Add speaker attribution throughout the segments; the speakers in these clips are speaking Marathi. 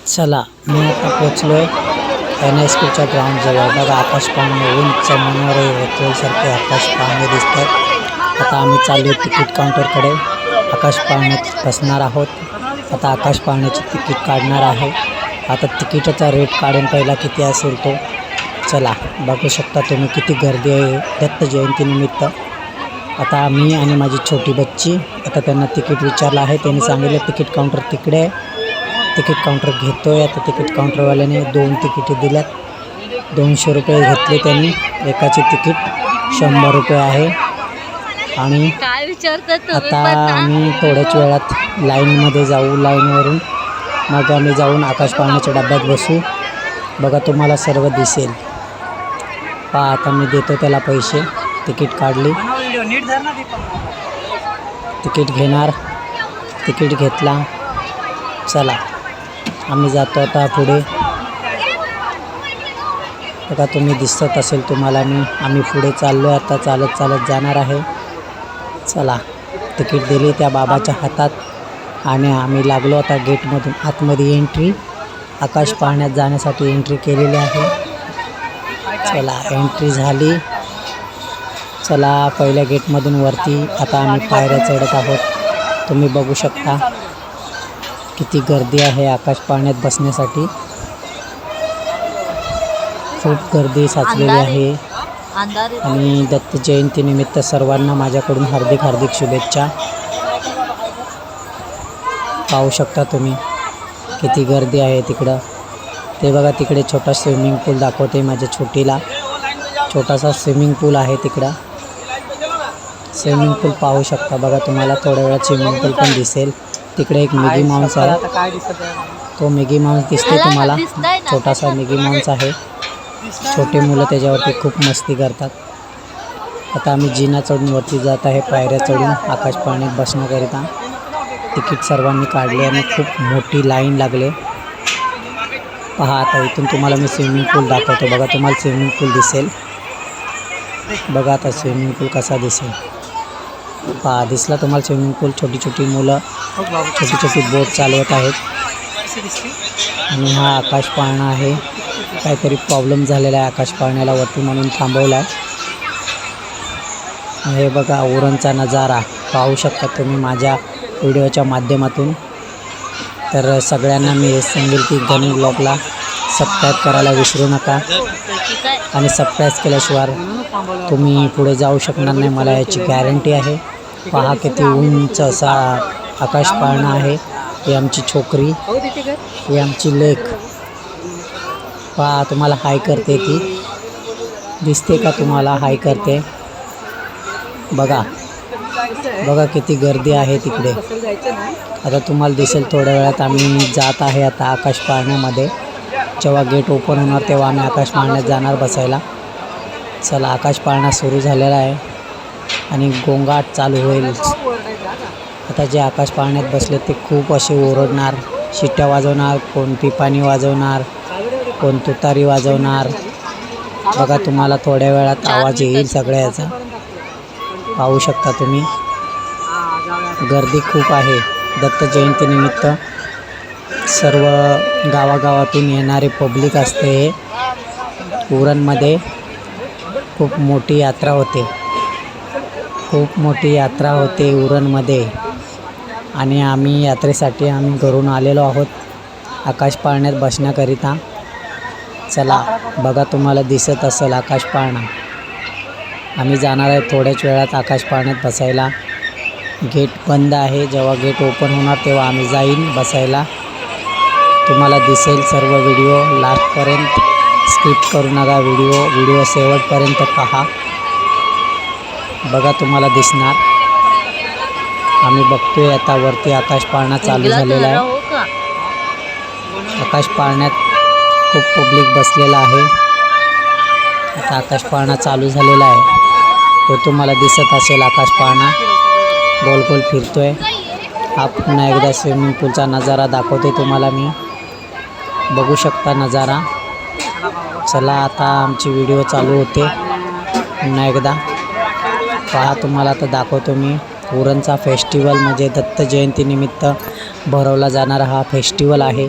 Speaker 1: चला मी आता पोचलो एन हाय स्कूलच्या ग्राउंडजवळ. बघा आकाश पाळणे उंच मनोरे होतोसारखे आकाश पाळणे दिसतात. आता आम्ही चाललो तिकीट काउंटरकडे. आकाश पाळण्यात बसणार आहोत. आता आकाश पाळण्याचे तिकीट काढणार आहे. आता तिकीटाचा रेट काढून पहिला किती असेल तो. चला बघू शकता तुम्ही किती गर्दी आहे दत्त जयंतीनिमित्त. आता मी आणि माझी छोटी बच्ची आता त्यांना तिकीट विचारलं आहे. त्यांनी सांगितलं तिकीट काउंटर तिकडे आहे. तिकीट काउंटर घेतोय. आता तिकीट काउंटरवाल्याने 2 तिकिटे दिल्यात. 200 रुपये घेतले त्यांनी. एकाचे तिकीट 100 रुपये आहे. आणि आता आम्ही थोड्याच वेळात लाईनमध्ये जाऊ. लाईनवरून मग आम्ही जाऊन आकाश पाळण्याच्या डब्यात बसू. बघा तुम्हाला सर्व दिसेल. पहा आता मी देतो त्याला पैसे. तिकीट काढली. तिकीट घेणार. तिकीट घेतला. चला आम्ही जातो आता पुढे. बघा तुम्ही दिसत असेल तुम्हाला आम्ही पुढे चाललो आहे. आता चालत चालत जाणार आहे. चला तिकीट दिली त्या बाबाच्या हातात आणि आम्ही लागलो आता गेटमधून आतमध्ये एंट्री. आकाश पाळण्यात जाण्यासाठी एंट्री केलेली आहे. चला एंट्री झाली. चला पहिल्या गेटमधून वरती आता आम्ही पायऱ्या चढत आहोत. तुम्ही बघू शकता किती गर्दी आहे आकाश पाळण्यात बसण्यासाठी. खूप गर्दी साचलेली आहे. आणि दत्त जयंतीनिमित्त सर्वांना माझ्याकडून हार्दिक हार्दिक शुभेच्छा. पाहू शकता तुम्ही किती गर्दी आहे तिकडं. ते बघा तिकडे छोटा स्विमिंग पूल दाखवते माझ्या छोटीला. छोटासा स्विमिंग पूल आहे तिकडं. स्विमिंग पूल पाहू शकता. बघा तुम्हाला थोड्या वेळात स्विमिंग पूल पण दिसेल. तिकडे एक मिगी माऊस आहे. तो मिगी माऊस दिसते तुम्हाला. छोटासा मिगी माऊस आहे. छोटे मुलं त्याच्यावरती खूप मस्ती करतात. आता आम्ही जिना चढून वरती जात आहे. पायऱ्या चढून आकाश पाळण्यात बसण्याकरिता. तिकीट सर्वांनी काढले आणि खूप मोठी लाईन लागले. पहा आता इथून तुम्हाला मी स्विमिंग पूल दाखवतो. बघा तुम्हाला स्विमिंग पूल दिसेल. बघा आता स्विमिंग पूल कसा दिसेल. पहा दिसला तुम्हाला स्विमिंग पूल. छोटी छोटी मुलं छोटी छोटी बोट चालवत आहेत. आणि हा आकाश पाळणा आहे. काहीतरी प्रॉब्लेम झालेला आहे आकाश पाळण्याला वरती म्हणून थांबवला आहे. हे बघा उरणचा नजारा पाहू शकता तुम्ही माझ्या व्हिडिओच्या माध्यमातून. तर सगळ्यांना मी हे सांगेल की गणेश ब्लॉगला सबस्क्राईब करायला विसरू नका. आणि सबस्क्राईब केल्याशिवाय तुम्ही पुढे जाऊ शकणार नाही, मला याची गॅरंटी आहे. पहा किती उंच असा आकाश पाळणा आहे. ही आमची छोकरी, ही आमची लेक. पहा तुम्हाला हाय करते. ती दिसते का तुम्हाला? हाय करते. बघा बघा किती गर्दी आहे तिकडे. आता तुम्हाला दिसेल थोड्या वेळात आम्ही जात आहे आता आकाश पाळण्यामध्ये. जेव्हा गेट ओपन होणार तेव्हा आम्ही आकाश पाळण्यात जाणार बसायला. चला आकाश पाळणा सुरू झालेला आहे आणि गोंगाट चालू होईल. आता जे आकाश पाळण्यात बसले ते खूप असे ओरडणार, शिट्ट्या वाजवणार, कोण पिपाणी वाजवणार, कोण तुतारी वाजवणार. बघा तुम्हाला थोड्या वेळात आवाज येईल सगळ्याचा. पाहू शकता तुम्ही गर्दी खूप आहे दत्त जयंतीनिमित्त. सर्व गावागावातून येणारे पब्लिक असते. उरणमध्ये खूप मोठी यात्रा होते. खूप मोठी यात्रा होते उरणमध्ये. आणि आम्ही यात्रेसाठी आम्ही घरून आलेलो आहोत आकाश पाळण्यात बसण्याकरिता. चला बघा तुम्हाला दिसत असेल आकाश पाळणा. आम्ही जाणार आहे थोड्याच वेळात आकाश पाळण्यात बसायला. गेट बंद आहे. जेव्हा गेट ओपन होणार तेव्हा आम्ही जाईन बसायला. तुम्हाला दिसेल सर्व व्हिडिओ लास्टपर्यंत. स्किप करू नका व्हिडिओ शेवटपर्यंत पहा. बघा तुम्हाला दिसणार. आम्ही बघतोय आता वरती आकाश पाळणा चालू झालेला आहे. आकाश पाळण्यात खूप पब्लिक बसलेला आहे. आता आकाश पाळणा चालू झालेला आहे. तो तुम्हाला दिसत असेल आकाश पाळणा गोल गोल फिरतोय. हा पुन्हा एकदा स्विमिंग पूलचा नजारा दाखवते तुम्हाला मी. बघू शकता नजारा. चला आता आमची व्हिडिओ चालू होते पुन्हा एकदा. पहा तुम्हाला आता दाखवतो मी. उरणचा फेस्टिवल म्हणजे दत्त जयंतीनिमित्त भरवला जाणारा हा फेस्टिवल आहे.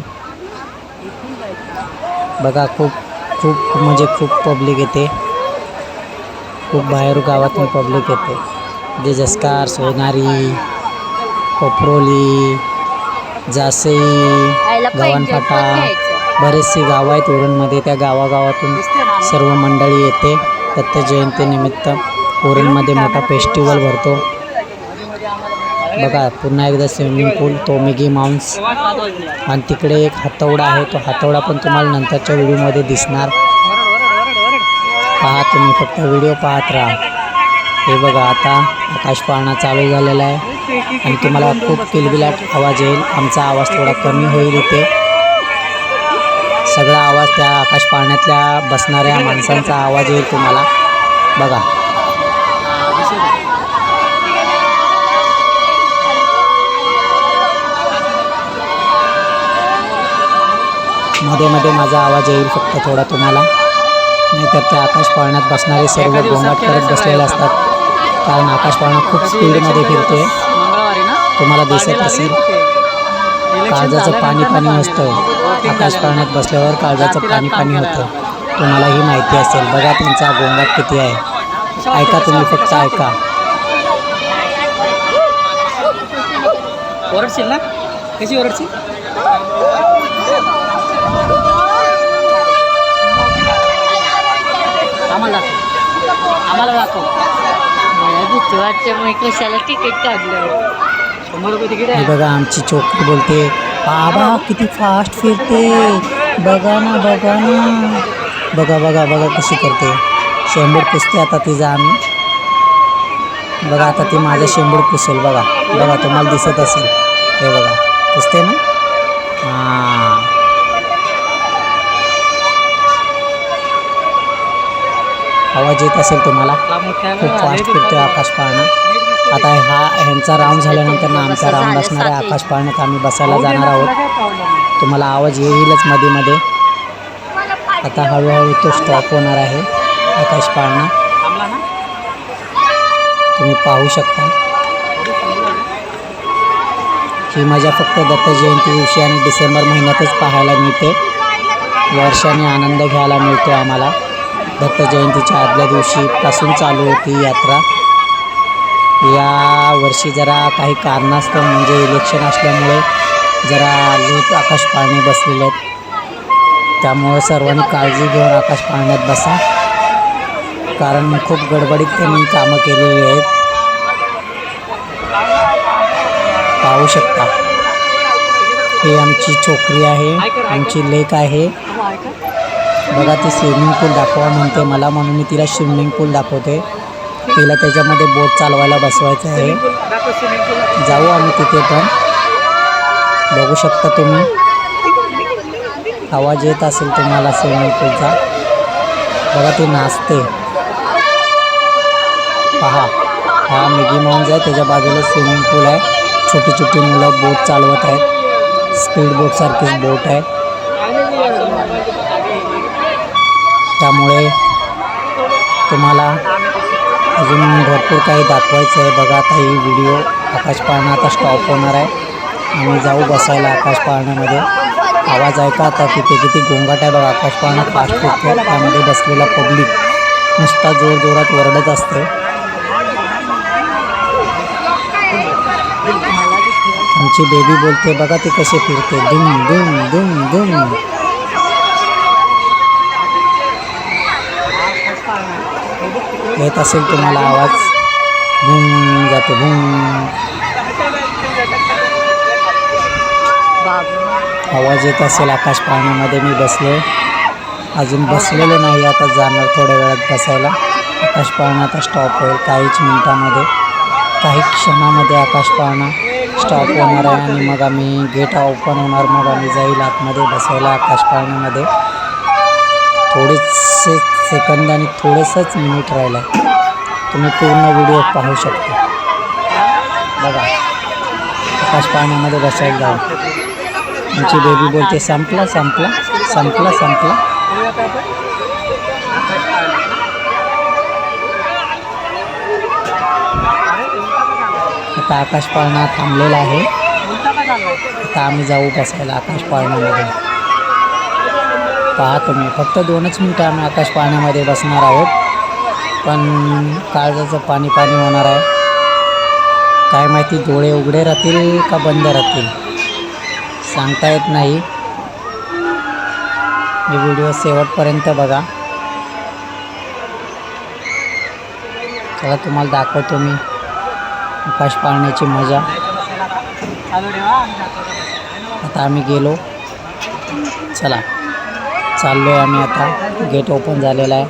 Speaker 1: बघा खूप खूप म्हणजे खूप पब्लिक येते, खूप बाहेर गावातून पब्लिक येते. जेजस्कार, सोनारी, कोपरोली, जासई, गव्हाणफाटा, बरेचसे गावं आहेत उरणमध्ये. त्या गावागावातून सर्व मंडळी येते. दत्त जयंतीनिमित्त उरणमध्ये मोठा फेस्टिवल भरतो. बघा पुन्हा एकदा स्विमिंग पूल, तो मिगी माउंस, आणि तिकडे एक हातवडा आहे. तो हातवडा पण तुम्हाला नंतरच्या व्हिडिओमध्ये दिसणार. पहा, तुम्ही फक्त व्हिडिओ पाहत राहा. हे बघा आता आकाश पाळणा चालू झालेला आहे आणि तुम्हाला खूप किलबिलाट आवाज येईल. आमचा आवाज थोडा कमी होईल इथे. सगळा आवाज त्या आकाश पाळण्यातल्या बसणाऱ्या माणसांचा आवाज येईल तुम्हाला. बघा मध्ये मध्ये माझा आवाज येईल फक्त थोडा तुम्हाला, नाहीतर त्या आकाश पाळण्यात बसणारे सर्व गोंगाट करत बसलेले असतात. कारण आकाश पाळणा खूप स्पीडमध्ये फिरते. तुम्हाला दिसत असेल काळजाचं पाणी पाणी असतं आकाश पाळण्यात बसल्यावर, काळजाचं पाणी पाणी होतं. तुम्हालाही माहिती असेल. बघा त्यांचा गोंगाट किती आहे. ऐका, तुम्ही फक्त ऐका.
Speaker 2: ओरडशील ना? कशी ओरडशील? आम्हाला दाखव. मला भीती वाटते, मग कशाला तिकीट काढलं? 100 रुपये तिकीट आहे.
Speaker 1: बघा आमची चोकरी बोलते, बाबा किती फास्ट फिरते, बघा ना बघा ना. बघा बघा बघा कशी करते. शेंबूड पुसते आता तिचा आम्ही. बघा आता ती माझा शेंबूड पुसेल. बघा बघा तुम्हाला दिसत असेल. हे बघा पुसते ना. हां, आवाज येत असेल तुम्हाला. खूप फास्ट फिरतोय आकाश पाळणा. आता ह्यांचा राऊंड झाल्यानंतर ना आमचा राऊंड असणार आहे. आकाश पाळण्यात आम्ही बसायला जाणार आहोत. तुम्हाला आवाज येईलच मध्ये मध्ये. आता हळूहळू तो स्टॉप होणार आहे आकाश पाळणा. तुम्ही पाहू शकता. ही मजा फक्त दत्त जयंती दिवशी आणि डिसेंबर महिन्यातच पाहायला मिळते. वर्षाने आनंद घ्यायला मिळतो आम्हाला. दत्त जयंतीच्या आदल्या दिवशीपासून चालू होती यात्रा. या वर्षी जरा काही कारणास्तव म्हणजे इलेक्शन असल्यामुळे जरा लेट आकाश पाळणे बसलेले आहेत. त्यामुळे सर्वांनी काळजी घेऊन आकाश पाळण्यात बसा, कारण खूप गडबडीत त्यांनी कामं केलेली आहेत. पाहू शकता ही आमची छोकरी आहे, आमची लेक आहे. बघा ती स्विमिंग पूल दाखवा म्हणते मला, म्हणून मी तिला स्विमिंग पूल दाखवते. तिला त्याच्यामध्ये बोट चालवायला बसवायचं आहे. जाऊ आम्ही तिथे पण. बघू शकता तुम्ही, आवाज येत असेल तुम्हाला स्विमिंग पूलचा. बघा ती नाचते. पहा, हा मिगी माउंस आहे, त्याच्या बाजूला स्विमिंग पूल आहे. छोटी छोटी मुलं बोट चालवत आहेत. स्पीड बोटसारखीच बोट आहे. त्यामुळे तुम्हाला अजून भरपूर काही दाखवायचं आहे. बघा आता ही व्हिडिओ आकाश पाळणा आता स्टॉप होणार आहे. आम्ही जाऊ बसायला आकाश पाळण्यामध्ये. आवाज ऐका आता तिथे किती गोंगाट आहे बघा. आकाश पाळणा फास्ट फिरतो, त्यामध्ये बसलेला पब्लिक नुसता जोरजोरात ओरडत असते. आमची बेबी बोलते बघा ती कशी फिरते, दुम दुम दुम दुम. येत असेल तुम्हाला आवाज. भूम जाते भूम. आवाज येत असेल आकाश पाळण्यामध्ये. मी बसलो, अजून बसलेलो नाही, आता जाणार थोड्या वेळात बसायला. आकाश पाळणा आता स्टॉप होईल काहीच मिनटामध्ये. काही क्षणामध्ये आकाश पाळणा स्टॉप होणार आहे आणि मग आम्ही गेट ओपन होणार. मग आम्ही जाईल आतमध्ये बसायला आकाश पाळण्यामध्ये. थोडेसे सेकंद आणि थोडंसंच मिनिट राहिलं. तुम्ही पूर्ण व्हिडिओ पाहू शकता. बघा आकाश पाळण्यामध्ये बसायला जाऊ. आमची बेबी बोलते संपला संपला संपला संपला. आता आकाश पाळणा थांबलेला आहे. आता आम्ही जाऊ बसायला आकाश पाळण्यामध्ये. पहा तुम्ही, फक्त 2च मिनटं आम्ही आकाश पाळण्यामध्ये बसणार आहोत. पण काळजाचं पाणी पाणी होणार आहे. काय माहिती डोळे उघडे राहतील का बंद राहतील सांगता येत नाही. हे व्हिडिओ शेवटपर्यंत बघा. चला तुम्हाला दाखवतो मी आकाश पाळण्याची मजा. आता आम्ही गेलो. चला चाललो आहे आम्ही. आता गेट ओपन झालेला आहे.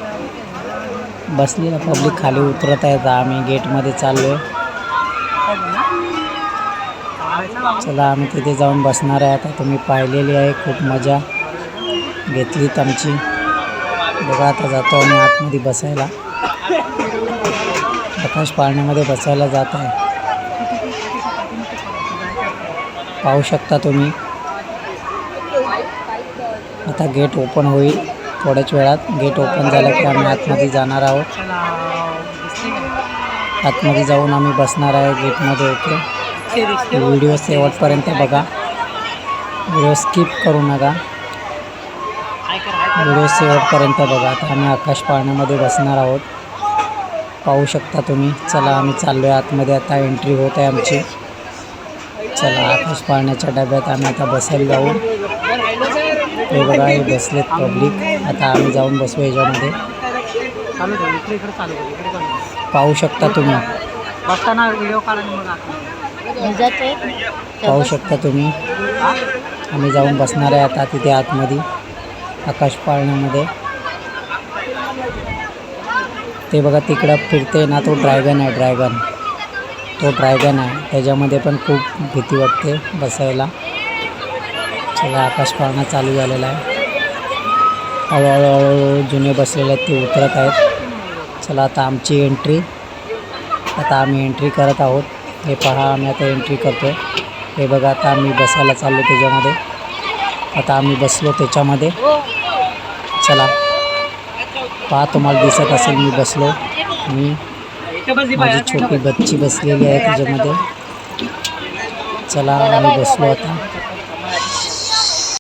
Speaker 1: बसलेला पब्लिक खाली उतरत आहे. आता आम्ही गेटमध्ये चाललो आहे. चला आम्ही तिथे जाऊन बसणार आहे. आता तुम्ही पाहिलेली आहे, खूप मजा घेतलीत आमची. बघा आता जातो आम्ही आतमध्ये बसायला. आकाश पाळण्यामध्ये बसायला जात आहे. पाहू शकता तुम्ही. आता गेट ओपन होईल थोड्याच वेळात. गेट ओपन झालं की आम्ही आतमध्ये जाणार आहोत. आतमध्ये जाऊन आम्ही बसणार आहे गेटमध्ये. ओके, व्हिडिओ शेवटपर्यंत बघा. व्हिडिओ स्किप करू नका. व्हिडिओ शेवटपर्यंत बघा. आता आम्ही आकाश पाळण्यामध्ये बसणार आहोत. पाहू शकता तुम्ही. चला आम्ही चाललो आहे आतमध्ये. आता एंट्री होत आहे आमची. चला आकाश पाळण्याच्या डब्यात आम्ही आता बसायला जाऊ. हे बघा, हे बसलेत पब्लिक. आता आम्ही जाऊन बसू याच्यामध्ये. पाहू शकता तुम्ही. पाहू शकता तुम्ही. आम्ही जाऊन बसणार आहे आता तिथे आतमध्ये आकाश पाळण्यामध्ये. ते बघा तिकडं फिरते ना, तो ड्रॅगन आहे. तो ड्रॅगन आहे. त्याच्यामध्ये पण खूप भीती वाटते बसायला. चला आकाश पाळणा चालू झालेला आहे. हळूहळू जुने बसलेले आहेत ते उतरत आहेत. चला आता आमची एंट्री. आता आम्ही एंट्री करत आहोत. हे पहा, आम्ही आता एंट्री करतो. हे बघा, आता आम्ही बसायला चाललो त्याच्यामध्ये. आता आम्ही बसलो त्याच्यामध्ये. चला पहा, तुम्हाला दिसत असेल मी बसलो. माझी छोटी बच्ची बसलेली आहे त्याच्यामध्ये. चला आम्ही बसलो आता.